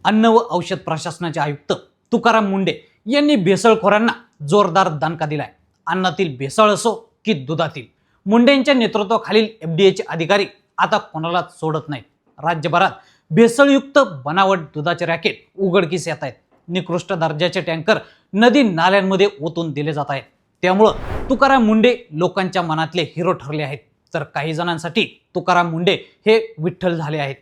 अन्न व औषध प्रशासनाचे आयुक्त तुकाराम मुंढे यांनी भेसळखोरांना जोरदार दणका दिलाय। अन्नातील भेसळ असो की दुधातील, मुंढेंच्या नेतृत्वाखालील एफडीएचे अधिकारी आता कोणालाच सोडत नाहीत। राज्यभरात भेसळयुक्त बनावट दुधाचे रॅकेट उघडकीस येत आहेत। निकृष्ट दर्जाचे टँकर नदी नाल्यांमध्ये ओतून दिले जात आहेत। त्यामुळे तुकाराम मुंढे लोकांच्या मनातले हिरो ठरले आहेत, तर काही जणांसाठी तुकाराम मुंढे हे विठ्ठल झाले आहेत।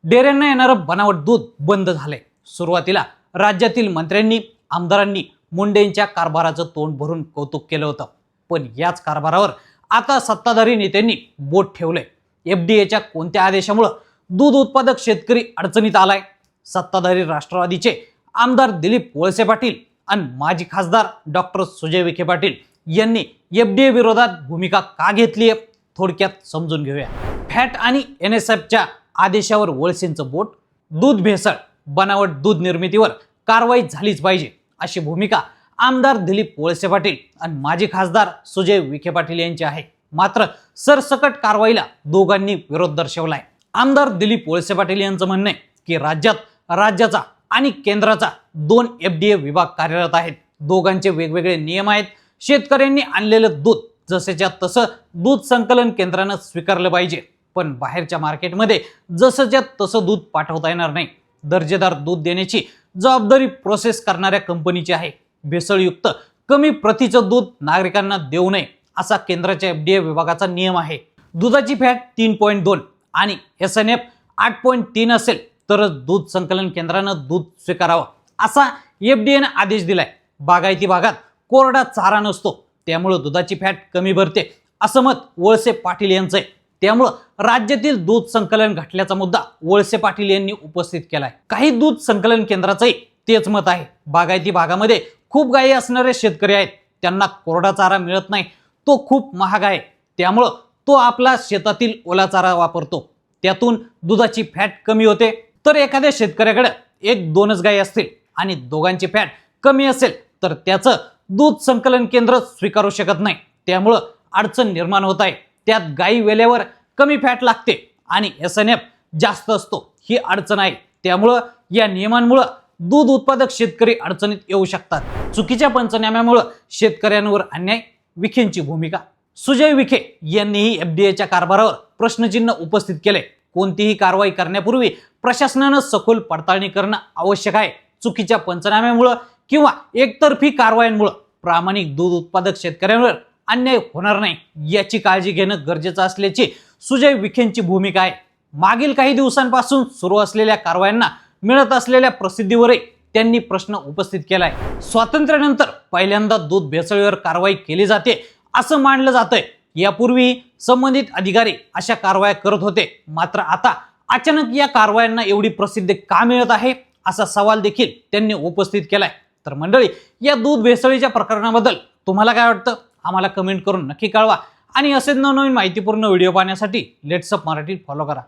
डेऱ्यांना येणारं बनावट दूध बंद झालंय। सुरुवातीला राज्यातील मंत्र्यांनी आमदारांनी मुंढेंच्या कारभाराचं तोंड भरून कौतुक केलं होतं, पण याच कारभारावर आता सत्ताधारी नेत्यांनी बोट ठेवलंय। एफडीएच्या कोणत्या आदेशामुळे दूध उत्पादक शेतकरी अडचणीत आलाय? सत्ताधारी राष्ट्रवादीचे आमदार दिलीप वळसे पाटील आणि माजी खासदार डॉक्टर सुजय विखे पाटील यांनी एफडीए विरोधात भूमिका का घेतली आहे? थोडक्यात समजून घेऊया। फॅट आणि एनएसएफच्या आदेशावर वळसेंचं बोट, दूध भेसळ, बनावट दूध निर्मितीवर कारवाई झालीच पाहिजे अशी भूमिका आमदार दिलीप वळसे पाटील आणि माजी खासदार सुजय विखे पाटील यांची आहे। मात्र सरसकट कारवाईला दोघांनी विरोध दर्शवलाय। आमदार दिलीप वळसे पाटील यांचं म्हणणं आहे की राज्यात राज्याचा आणि केंद्राचा 2 एफडीए विभाग कार्यरत आहेत। दोघांचे वेगवेगळे नियम आहेत। शेतकऱ्यांनी आणलेलं दूध जसेच्या तसं दूध संकलन केंद्रानं स्वीकारलं पाहिजे, पण बाहेरच्या मार्केटमध्ये जसंच्या तसं दूध पाठवता येणार नाही। दर्जेदार दूध देण्याची जबाबदारी प्रोसेस करणाऱ्या कंपनीची आहे। भेसळयुक्त कमी प्रतीचं दूध नागरिकांना देऊ नये असा केंद्राच्या एफडीए विभागाचा नियम आहे। दुधाची फॅट 3.2 आणि एसएनएफ 8.3 असेल तरच दूध संकलन केंद्रानं दूध स्वीकारावं असा एफडीएनं आदेश दिलाय। बागायती भागात कोरडा चारा नसतो, त्यामुळे दुधाची फॅट कमी भरते असं मत वळसे पाटील यांचं आहे। त्यामुळे राज्यातील दूध संकलन घटल्याचा मुद्दा वळसे पाटील यांनी उपस्थित केलाय। काही दूध संकलन केंद्राचंही तेच मत आहे। बागायती भागामध्ये खूप गायी असणारे शेतकरी आहेत, त्यांना कोरडा चारा मिळत नाही, तो खूप महाग आहे, त्यामुळे तो आपला शेतातील ओला चारा वापरतो, त्यातून दुधाची फॅट कमी होते। तर एखाद्या शेतकऱ्याकडे 1-2च गायी असतील आणि दोघांची फॅट कमी असेल तर त्याचं दूध संकलन केंद्र स्वीकारू शकत नाही, त्यामुळे अडचण निर्माण होत आहे। त्यात गायी वेल्यावर कमी फॅट लागते आणि एसएनएफ जास्त असतो, ही अडचण आहे। त्यामुळे या नियमांमुळे दूध उत्पादक शेतकरी अडचणीत येऊ शकतात। चुकीच्या पंचनाम्यामुळे शेतकऱ्यांवर अन्याय, विखेंची भूमिका। सुजय विखे यांनीही एफडीएच्या कारभारावर प्रश्नचिन्ह उपस्थित केले। कोणतीही कारवाई करण्यापूर्वी प्रशासनानं सखोल पडताळणी करणं आवश्यक आहे। चुकीच्या पंचनाम्यामुळे किंवा एकतर्फी कारवायांमुळे प्रामाणिक दूध उत्पादक शेतकऱ्यांवर अन्याय होणार नाही याची काळजी घेणं गरजेचं असल्याची सुजय विखेंची भूमिका आहे। मागील काही दिवसांपासून सुरू असलेल्या कारवायांना मिळत असलेल्या प्रसिद्धीवरही त्यांनी प्रश्न उपस्थित केलाय। स्वातंत्र्यानंतर पहिल्यांदा दूध भेसळीवर कारवाई केली जाते असं मानलं जातंय। यापूर्वी संबंधित अधिकारी अशा कारवाया करत होते, मात्र आता अचानक या कारवायांना एवढी प्रसिद्धी का मिळत आहे असा सवाल देखील त्यांनी उपस्थित केलाय। तर मंडळी, या दूध भेसळीच्या प्रकरणाबद्दल तुम्हाला काय वाटतं? आम्हाला कमेंट करून नक्की कळवा आणि असेच नवनवीन माहितीपूर्ण व्हिडिओ पाहण्यासाठी लेट्स अप मराठी फॉलो करा।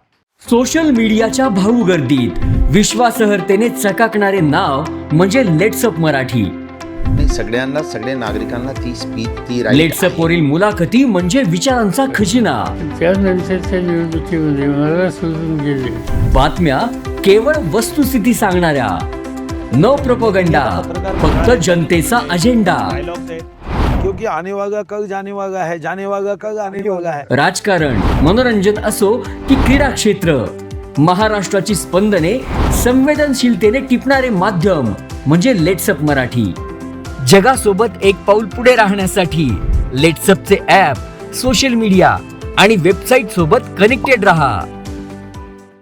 सोशल मीडियाच्या भाऊ गर्दीत विश्वासार्हतेने चकाकणारे नाव म्हणजे लेट्स अप मराठी। सगळ्यांना, सगळ्या नागरिकांना ती स्पीच, ती लेट्स अप वरील मुलाखती म्हणजे विचारांचा खजिना। त्यानंतरच्या निवडणुकीमध्ये मला सोडून गेले। बातम्या केवळ वस्तुस्थिती सांगणाऱ्या, न प्रोपगंडा, फक्त जनतेचा अजेंडा। क्योंकि आने वाला कल जाने वाला है, जाने वाला कल आने वाला है। राजकारण, मनोरंजन असो की क्रीडा क्षेत्र, महाराष्ट्राची स्पंदने संवेदनशीलतेने टिपणारे माध्यम म्हणजे लेट्स अप मराठी। जगासोबत एक पाऊल पुढे राहण्यासाठी लेट्स अपचे ॲप, सोशल मीडिया आणि वेबसाईट सोबत कनेक्टेड रहा।